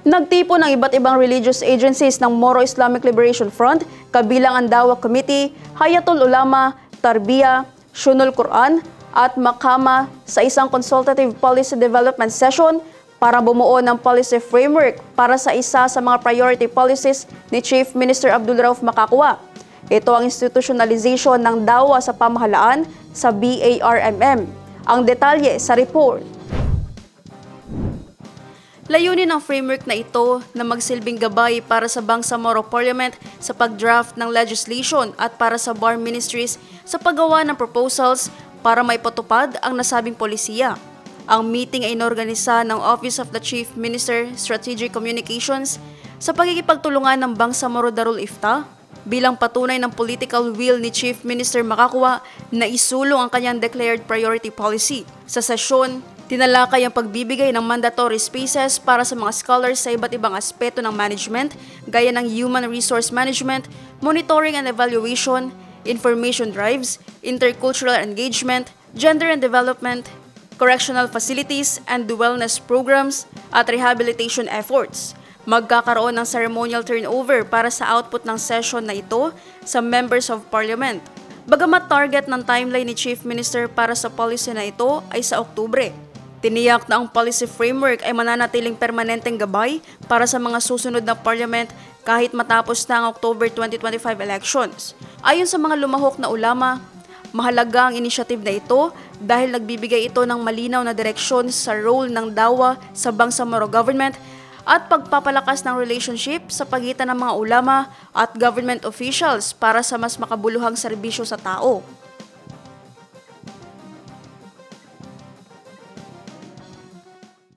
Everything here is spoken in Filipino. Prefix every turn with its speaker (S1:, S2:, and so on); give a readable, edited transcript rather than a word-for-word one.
S1: Nagtipo ng iba't ibang religious agencies ng Moro Islamic Liberation Front, kabilang ang Dawa Committee, Hayatul Ulama, Tarbiyah, Shunul Quran at Makama sa isang consultative policy development session para bumuo ng policy framework para sa isa sa mga priority policies ni Chief Minister Abdul Rauf Makakwa. Ito ang institutionalization ng Dawa sa pamahalaan sa BARMM. Ang detalye sa report. Layunin ng framework na ito na magsilbing gabay para sa Bangsamoro Parliament sa pagdraft ng legislation at para sa bar ministries sa paggawa ng proposals para maipatupad ang nasabing polisiya. Ang meeting ay inorganisa ng Office of the Chief Minister Strategic Communications sa pagkikipagtulungan ng Bangsamoro Darul Ifta bilang patunay ng political will ni Chief Minister Makakwa na isulong ang kanyang declared priority policy. Sa sesyon, tinalakay ang pagbibigay ng mandatory spaces para sa mga scholars sa iba't ibang aspeto ng management, gaya ng human resource management, monitoring and evaluation, information drives, intercultural engagement, gender and development, correctional facilities and wellness programs, at rehabilitation efforts. Magkakaroon ng ceremonial turnover para sa output ng session na ito sa members of parliament. Bagamat target ng timeline ni Chief Minister para sa policy na ito ay sa Oktubre, tiniyak na ang policy framework ay mananatiling permanenteng gabay para sa mga susunod na parliament kahit matapos na ang October 2025 elections. Ayon sa mga lumahok na ulama, mahalaga ang initiative na ito dahil nagbibigay ito ng malinaw na direksyon sa role ng Dawa sa Bangsamoro government at pagpapalakas ng relationship sa pagitan ng mga ulama at government officials para sa mas makabuluhang serbisyo sa tao.